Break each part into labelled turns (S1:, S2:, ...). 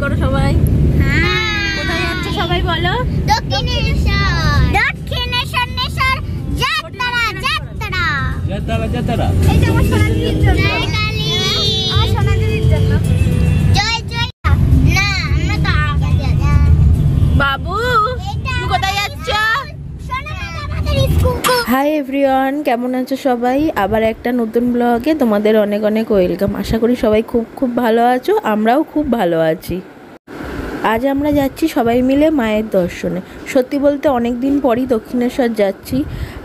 S1: করো সবাই। কোথায় যাচ্ছ সবাই বলো?
S2: দক্ষিণেশ্বর। দক্ষিণেশ্বর নেশ্বর যাত্রা যাত্রা
S3: যাত্রা যাত্রা।
S2: এই যে আমার সোনাদিদির জন্য। জয় কালী। আমার সোনাদিদির জন্য। জয় জয়। না আমরা তো আগে যাই।
S1: বাবু তুমি কোথায় যাচ্ছ?
S2: আমাদের স্কুল।
S1: হাই এভরিওয়ান, কেমন আছো সবাই? আবার একটা নতুন ব্লগে তোমাদের অনেক অনেক ওয়েলকাম। আশা করি সবাই খুব খুব ভালো আছো, আমরাও খুব ভালো আছি। আজ আমরা যাচ্ছি সবাই মিলে মায়ের দর্শনে। সত্যি বলতে অনেক দিন পরই দক্ষিণেশ্বর যাচ্ছি।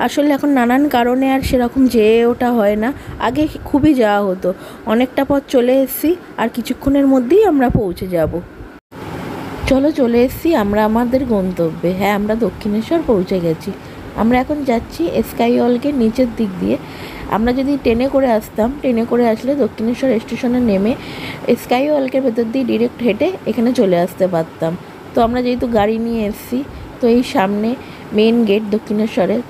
S1: আসলে এখন নানান কারণে আর সেরকম যেয়ে ওঠা হয় না। আগে খুবই যাওয়া হতো। অনেকটা পথ চলে এসেছি, আর কিছুক্ষণের মধ্যেই আমরা পৌঁছে যাব। চলো চলে এসেছি আমরা আমাদের গন্তব্যে। হ্যাঁ, আমরা দক্ষিণেশ্বর পৌঁছে গেছি। আমরা এখন যাচ্ছি স্কাই ওয়াকের নিচের দিক দিয়ে। আমরা যদি ট্রেনে করে আসতাম, ট্রেনে করে আসলে দক্ষিণেশ্বর স্টেশনে নেমে স্কাই ওয়াকের ভেতর দিয়ে ডিরেক্ট হেঁটে এখানে চলে আসতে পারতাম। তো আমরা যেহেতু গাড়ি নিয়ে এসেছি, তো এই সামনে মেন গেট দক্ষিণেশ্বরের,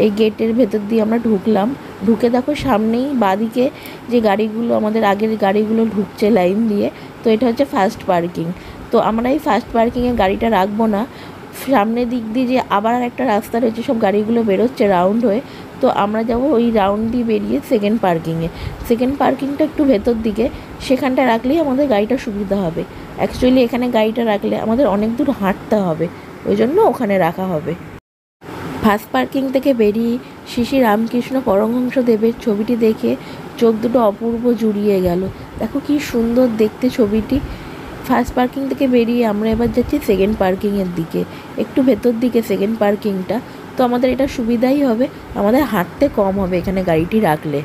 S1: এই গেটের ভেতর দিয়ে আমরা ঢুকলাম। ঢুকে দেখো সামনেই বাঁদিকে যে গাড়িগুলো, আমাদের আগের গাড়িগুলো ঢুকছে লাইন দিয়ে। তো এটা হচ্ছে ফার্স্ট পার্কিং। তো আমরা এই ফার্স্ট পার্কিংয়ে গাড়িটা রাখবো না। সামনের দিক দিয়ে যে আবার একটা রাস্তা রয়েছে, সব গাড়িগুলো বেরোচ্ছে রাউন্ড হয়ে। তো আমরা যাব ওই রাউন্ড দিয়ে বেরিয়ে সেকেন্ড পার্কিংয়ে। সেকেন্ড পার্কিংটা একটু ভেতর দিকে, সেখানটা রাখলেই আমাদের গাড়িটা সুবিধা হবে। অ্যাকচুয়ালি এখানে গাড়িটা রাখলে আমাদের অনেক দূর হাঁটতে হবে, ওই জন্য ওখানে রাখা হবে। ফার্স্ট পার্কিং থেকে বেরিয়ে শ্রী শ্রী রামকৃষ্ণ পরমহংসদেবের ছবিটি দেখে চোখ দুটো অপূর্ব জুড়িয়ে গেল। দেখো কি সুন্দর দেখতে ছবিটি। ফার্স্ট পার্কিং থেকে বেরিয়ে আমরা এবার যাচ্ছি সেকেন্ড পার্কিংয়ের দিকে, একটু ভেতর দিকে সেকেন্ড পার্কিংটা। তো আমাদের এটা সুবিধাই হবে, আমাদের হাঁটতে কম হবে এখানে গাড়িটি রাখলে।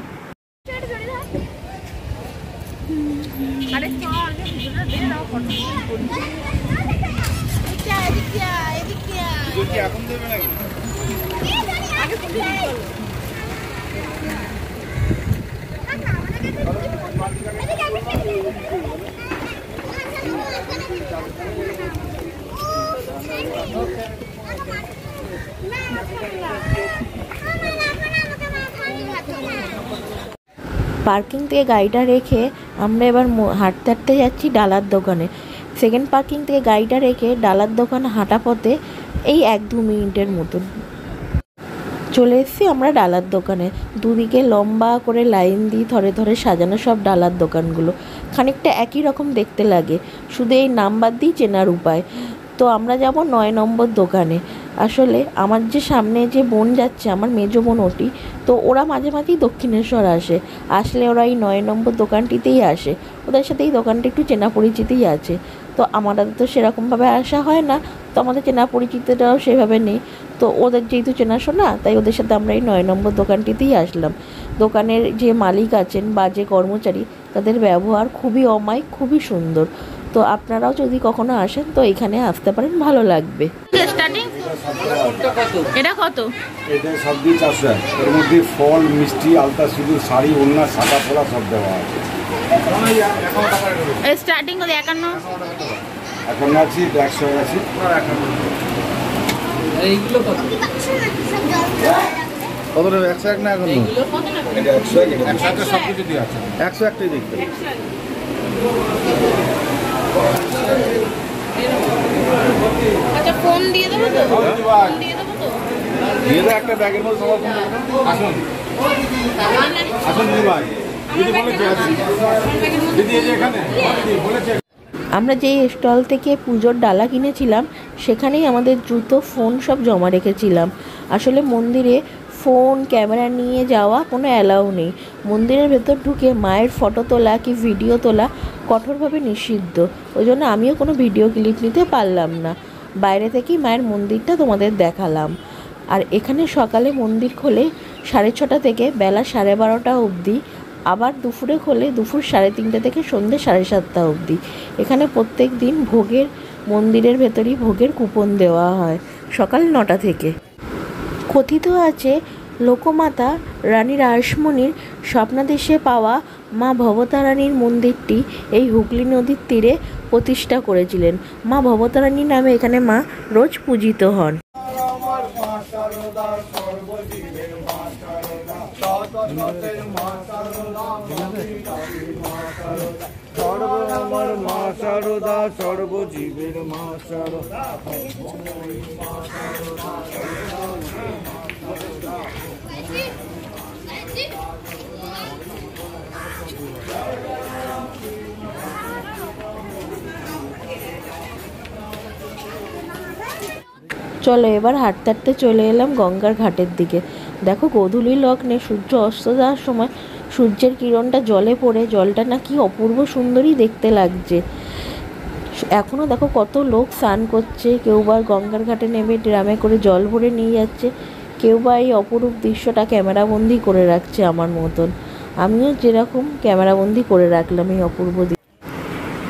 S1: পার্কিং থেকে গাড়িটা রেখে আমরা এবার হাঁটতে হাঁটতে যাচ্ছি ডালার দোকানে। সেকেন্ড পার্কিং থেকে গাড়িটা রেখে ডালার দোকান হাঁটা পথে এই 1-2 মিনিটের মতন চলে এসেছি আমরা ডালার দোকানে। দুদিকে লম্বা করে লাইন দিয়ে ধরে ধরে সাজানো সব ডালার দোকানগুলো। খানিকটা একই রকম দেখতে লাগে, শুধু এই নাম্বার দিয়ে চেনার উপায়। তো আমরা যাব 9 নম্বর দোকানে। আসলে আমার যে সামনে যে বোন যাচ্ছে, আমার মেজো বোন ওটি, তো ওরা মাঝে মাঝেই দক্ষিণেশ্বর আসলে ওরা এই 9 নম্বর দোকানটিতেই আসে। ওদের সাথে এই দোকানটা একটু চেনা পরিচিতিই আছে। তো আমাদের তো সেরকমভাবে আসা হয় না, তো আমাদের চেনা পরিচিতিটাও সেভাবে নেই। তো ওদের যেহেতু চেনাশোনা, তাই ওদের সাথে আমরা এই 9 নম্বর দোকানটিতেই আসলাম। দোকানের যে মালিক আছেন বা যে কর্মচারী, তাদের ব্যবহার খুবই অমায়িক, খুবই সুন্দর। তো আপনারাও যদি কখনো আসেন তো এখানে আসতে পারেন, ভালো লাগবে। স্টার্টিং এটা কত?
S4: এটা সব দিয়ে 400। এর মধ্যে ফল, মিষ্টি, আলতা, সিঁদুর, শাড়ি, ওড়না, সাদা পোলা সব দেওয়া আছে।
S1: স্টার্টিং কত? 51।
S4: এখন আছি 100 আছে।
S3: এইগুলো কত?
S4: কত টাকা? 101 না এখন?
S3: এইগুলো কত টাকা?
S4: এটা 101 সব কিছু দিয়ে আছে। 101টাই দেখতে।
S1: আচ্ছা, ফোন দিয়ে দেবো তো? ফোন দিয়ে দেবো তো?
S4: দিয়ে দাও একটা ব্যাগের মধ্যে সবার ফোন দেবো। আসুন আসুন দিদি ভাই, দিদি বলেছে দিদি এই যে এখানে বলেছে।
S1: আমরা যেই স্টল থেকে পুজোর ডালা কিনেছিলাম, সেখানেই আমাদের জুতো, ফোন সব জমা রেখেছিলাম। আসলে মন্দিরে ফোন, ক্যামেরা নিয়ে যাওয়া কোনো অ্যালাউ নেই। মন্দিরের ভেতর ঢুকে মায়ের ফটো তোলা কি ভিডিও তোলা কঠোরভাবে নিষিদ্ধ। ওই জন্য আমিও কোনো ভিডিও ক্লিপ নিতে পারলাম না। বাইরে থেকেই মায়ের মন্দিরটা তোমাদের দেখালাম। আর এখানে সকালে মন্দির খোলে 6:30 থেকে বেলা 12:30 অবধি। আবার দুপুরে খোলে দুপুর 3:30 থেকে সন্ধ্যে 7:30 অবধি। এখানে প্রত্যেক দিন ভোগের, মন্দিরের ভেতরেই ভোগের কুপন দেওয়া হয় সকাল 9টা থেকে। কথিত আছে লোকমাতা রানী রাসমণির স্বপ্নাদেশে পাওয়া মা ভবতারানীর মন্দিরটি এই হুগলি নদীর তীরে প্রতিষ্ঠা করেছিলেন। মা ভবতারানী নামে এখানে মা রোজ পূজিত হন।
S4: আমার মা শারদা, সর্বজীবের মা শারদা।
S1: চলো এবার হাঁটতে হাঁটতে চলে এলাম গঙ্গার ঘাটের দিকে। দেখো গোধূলি লগ্নে সূর্য অস্ত যাওয়ার সময় সূর্যের কিরণটা জলে পড়ে জলটা না কি অপূর্ব সুন্দরই দেখতে লাগছে। এখনও দেখো কত লোক স্নান করছে, কেউ বা গঙ্গার ঘাটে নেমে ড্রামে করে জল ভরে নিয়ে যাচ্ছে, কেউ বা এই অপরূপ দৃশ্যটা ক্যামেরাবন্দি করে রাখছে আমার মতন। আমিও যেরকম ক্যামেরাবন্দি করে রাখলাম এই অপূর্ব।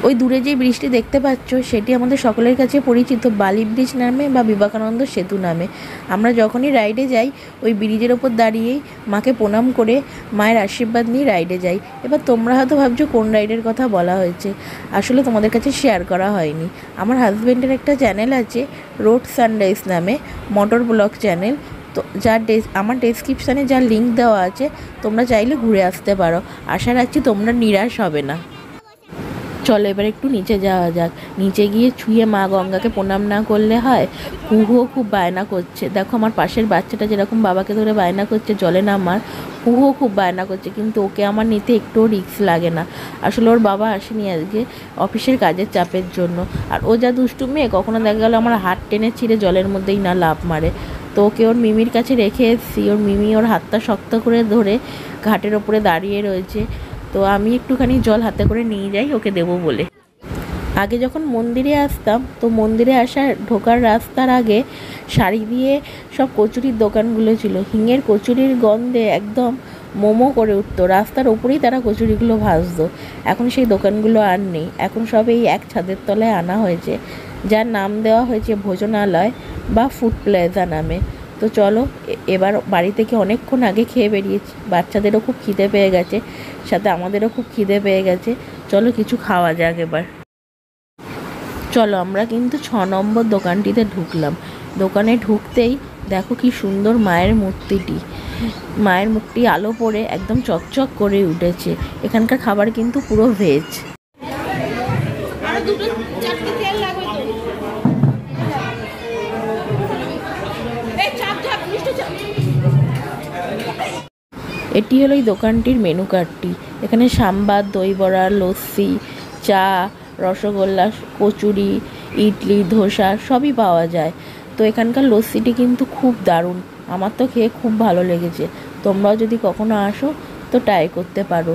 S1: ওই দূরে যে ব্রিজটি দেখতে পাচ্ছ সেটি আমাদের সকলের কাছে পরিচিত বালি ব্রিজ নামে বা বিবেকানন্দ সেতু নামে। আমরা যখনই রাইডে যাই ওই ব্রিজের ওপর দাঁড়িয়েই মাকে প্রণাম করে মায়ের আশীর্বাদ নিয়ে রাইডে যাই। এবার তোমরা হয়তো ভাবছো কোন রাইডের কথা বলা হয়েছে, আসলে তোমাদের কাছে শেয়ার করা হয়নি। আমার হাজব্যান্ডের একটা চ্যানেল আছে রোড সানরাইজ নামে, মোটর ব্লগ চ্যানেল, তো আমার ডেসক্রিপশানে যার লিঙ্ক দেওয়া আছে তোমরা চাইলে ঘুরে আসতে পারো। আশা রাখছি তোমরা নিরাশ হবে না। চলো এবার একটু নিচে যাওয়া যাক। নিচে গিয়ে ছুঁয়ে মা গঙ্গাকে প্রণাম না করলে হয়। কুহুও খুব বায়না করছে, দেখো আমার পাশের বাচ্চাটা যেরকম বাবাকে ধরে বায়না করছে জলে নামার, কুহুও খুব বায়না করছে, কিন্তু ওকে আমার নিতে একটুও রিস্ক লাগে না। আসলে ওর বাবা আসেনি আজকে অফিসের কাজের চাপের জন্য। আর ও যা দুষ্টু মেয়ে, কখনো দেখা গেলো আমার হাত টেনে ছিঁড়ে জলের মধ্যেই না লাফ মারে। তো ওকে ওর মিমির কাছে রেখে এসেছি, ওর মিমি ওর হাতটা শক্ত করে ধরে ঘাটের ওপরে দাঁড়িয়ে রয়েছে। তো আমি একটুখানি জল হাতে করে নিয়ে যাই ওকে দেবো বলে। আগে যখন মন্দিরে আসতাম তো মন্দিরে ঢোকার রাস্তার আগে শাড়ি দিয়ে সব কচুরির দোকানগুলো ছিল। হিঙের কচুরির গন্ধে একদম মোমো করে উঠতো, রাস্তার ওপরেই তারা কচুরিগুলো ভাজতো। এখন সেই দোকানগুলো আর নেই, এখন সব এই এক ছাদের তলায় আনা হয়েছে, যার নাম দেওয়া হয়েছে ভোজনালয় বা ফুড প্লাজা নামে। তো চলো এবার বাড়ি থেকে অনেকক্ষণ আগে খেয়ে বেরিয়েছি, বাচ্চাদেরও খুব খিদে পেয়ে গেছে, সাথে আমাদেরও খুব খিদে পেয়ে গেছে। চলো কিছু খাওয়া যাক এবার। চলো আমরা কিন্তু 6 নম্বর দোকানটিতে ঢুকলাম। দোকানে ঢুকতেই দেখো কি সুন্দর মায়ের মূর্তিটি, মায়ের মুখটি আলো পড়ে একদম চকচক করে উঠেছে। এখানকার খাবার কিন্তু পুরো ভেজ। এটি হলো এই দোকানটির মেনু কার্ডটি। এখানে সাম্বার, দই বড়া, লস্যি, চা, রসগোল্লা, কচুরি, ইডলি, ধোসা সবই পাওয়া যায়। তো এখানকার লস্যিটি কিন্তু খুব দারুণ, আমার তো খেয়ে খুব ভালো লেগেছে। তোমরাও যদি কখনো আসো তো ট্রাই করতে পারো।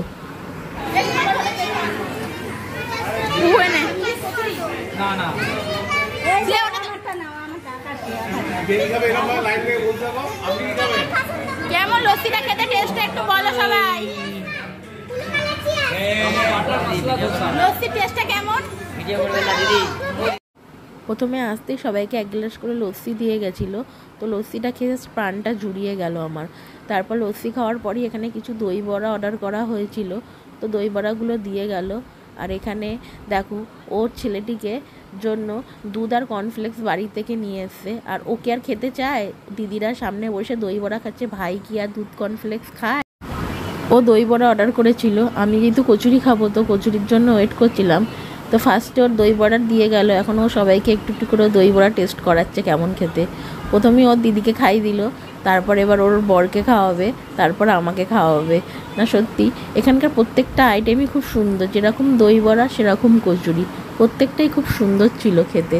S2: কেমন লস্যিটা খেতে, টেস্টটা একটু বলো সবাই। লস্যির টেস্টটা কেমন?
S1: প্রথমে আসতেই সবাইকে 1 গ্লাস করে লস্যি দিয়ে গেছিলো। তো লস্যিটা খেয়ে প্রাণটা জুড়িয়ে গেল আমার। তারপর লস্যি খাওয়ার পরই এখানে কিছু দই বড়া অর্ডার করা হয়েছিল, তো দই বড়াগুলো দিয়ে গেল। আর এখানে দেখো ওর ছেলেটিকে জন্য দুধ আর কর্নফ্লেক্স বাড়ি থেকে নিয়ে এসছে। আর ওকে আর খেতে চায়, দিদিরা সামনে বসে দই বড়া খাচ্ছে, ভাই কি আর দুধ কর্নফ্লেক্স খায়? ও দই বড়া অর্ডার করেছিল, আমি কিন্তু কচুরি খাবো, তো কচুরির জন্য ওয়েট করছিলাম। তো ফার্স্টে ওর দই বড়া দিয়ে গেল, এখন ও সবাইকে একটু একটু করে দই বড়া টেস্ট করাচ্ছে কেমন খেতে। প্রথমেই ওর দিদিকে খাই দিল, তারপর এবার ওর বরকে খাওয়াবে, তারপর আমাকে খাওয়াবে। না সত্যি এখানকার প্রত্যেকটা আইটেমই খুব সুন্দর, যেরকম দই বড়া সেরকম কচুরি, প্রত্যেকটাই খুব সুন্দর ছিল খেতে।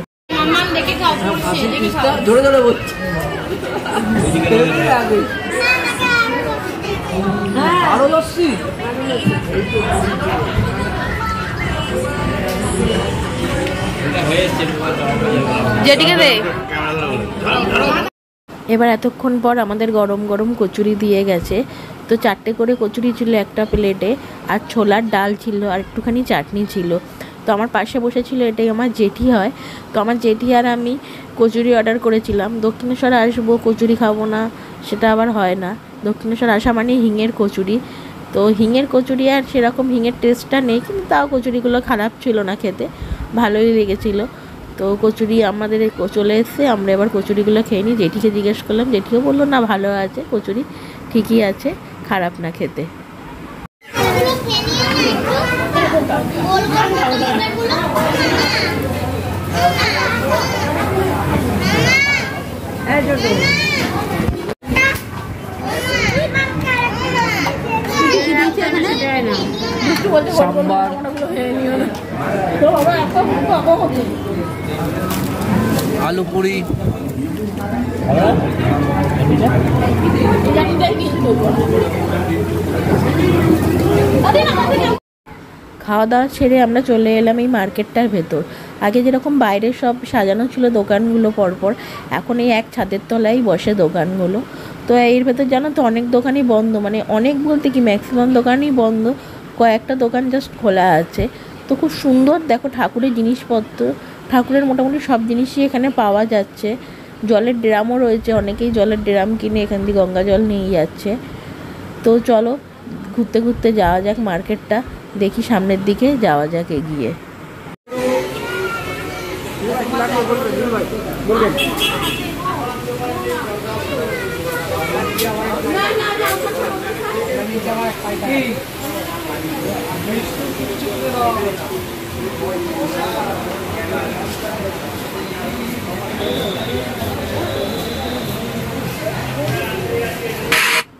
S1: এবার এতক্ষণ পর আমাদের গরম গরম কচুরি দিয়ে গেছে। তো 4টে করে কচুরি ছিল একটা প্লেটে, আর ছোলার ডাল ছিল, আর একটুখানি চাটনি ছিল। তো আমার পাশে বসেছিল, এটাই আমার জেঠি হয়। তো আমার জেঠি আর আমি কচুরি অর্ডার করেছিলাম। দক্ষিণেশ্বরে আসবো, কচুরি খাবো না সেটা আবার হয় না। দক্ষিণেশ্বর আসা মানে হিঙের কচুরি। তো হিঙের কচুরি আর সেরকম হিঙের টেস্টটা নেই, কিন্তু তাও কচুরিগুলো খারাপ ছিল না, খেতে ভালোই লেগেছিলো। তো কচুরি আমাদের চলে এসছে, আমরা এবার কচুরিগুলো খেয়ে নিই। জেঠিকে জিজ্ঞেস করলাম, জেঠিও বললো না ভালো আছে, কচুরি ঠিকই আছে, খারাপ না খেতে।
S2: গোল গোল মতো এগুলো
S3: সাম্বার আলু পুরি
S1: খাওয়া দাওয়া ছেড়ে আমরা চলে এলাম এই মার্কেটটার ভেতর। আগে যেরকম বাইরে সব সাজানো ছিল দোকানগুলো পরপর, এখন এই এক ছাদের তলায় বসে দোকানগুলো। তো এর ভেতর জানো তো অনেক দোকানই বন্ধ, মানে অনেক বলতে কি ম্যাক্সিমাম দোকানই বন্ধ, কয়েকটা দোকান জাস্ট খোলা আছে। তো খুব সুন্দর দেখো ঠাকুরের জিনিসপত্র, ঠাকুরের মোটামুটি সব জিনিসই এখানে পাওয়া যাচ্ছে। জলের ড্রামও রয়েছে, অনেকেই জলের ড্রাম কিনে এখান দিয়ে গঙ্গা জল নিয়ে যাচ্ছে। তো চলো ঘুরতে ঘুরতে যাওয়া যাক মার্কেটটা, দেখি সামনের দিকে যাওয়া যাক এগিয়ে।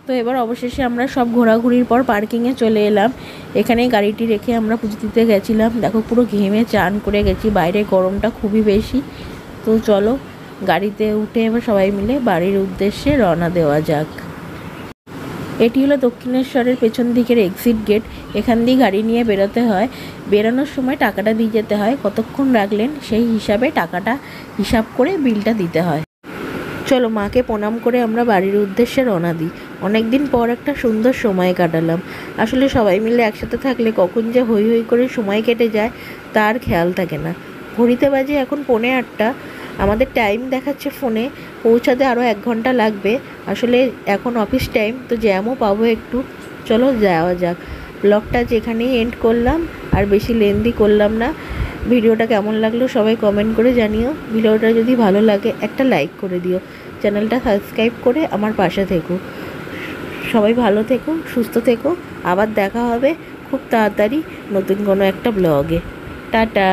S1: তো এবার অবশেষে আমরা সব ঘোরাঘুরির পর পার্কিংয়ে চলে এলাম। এখানে গাড়িটি রেখে আমরা পুজো দিতে গেছিলাম। দেখো পুরো ঘেমে চান করে গেছি, বাইরে গরমটা খুবই বেশি। তো চলো গাড়িতে উঠে এবার সবাই মিলে বাড়ির উদ্দেশ্যে রওনা দেওয়া যাক। এটি হলো দক্ষিণেশ্বরের পেছন দিকের এক্সিট গেট। এখান দিয়ে গাড়ি নিয়ে বেরোতে হয়। বেরোনোর সময় টাকাটা দিয়ে যেতে হয়, কতক্ষণ রাখলেন সেই হিসাবে টাকাটা হিসাব করে বিলটা দিতে হয়। চলো মাকে প্রণাম করে আমরা বাড়ির উদ্দেশ্যে রওনা দিই। অনেক দিন পর একটা সুন্দর সময় কাটালাম। আসলে সবাই মিলে একসাথে থাকলে কখন যে হই হই করে সময় কেটে যায় তার খেয়াল থাকে না। ঘড়িতে বাজে এখন 8:45। আমাদের টাইম দেখাচ্ছে ফোনে, পৌঁছাতে আরও 1 ঘন্টা লাগবে। আসলে এখন অফিস টাইম, তো জ্যামও পাবো একটু। চলো যাওয়া যাক। ব্লগটা যেখানেই এন্ড করলাম, আর বেশি লেন্দি করলাম না। ভিডিওটা কেমন লাগলো সবাই কমেন্ট করে জানিও। ভিডিওটা যদি ভালো লাগে একটা লাইক করে দিও, চ্যানেলটা সাবস্ক্রাইব করে আমার পাশে থেকো। সবাই ভালো থেকো, সুস্থ থেকো। আবার দেখা হবে খুব তাড়াতাড়ি নতুন কোনো একটা ব্লগে। টাটা।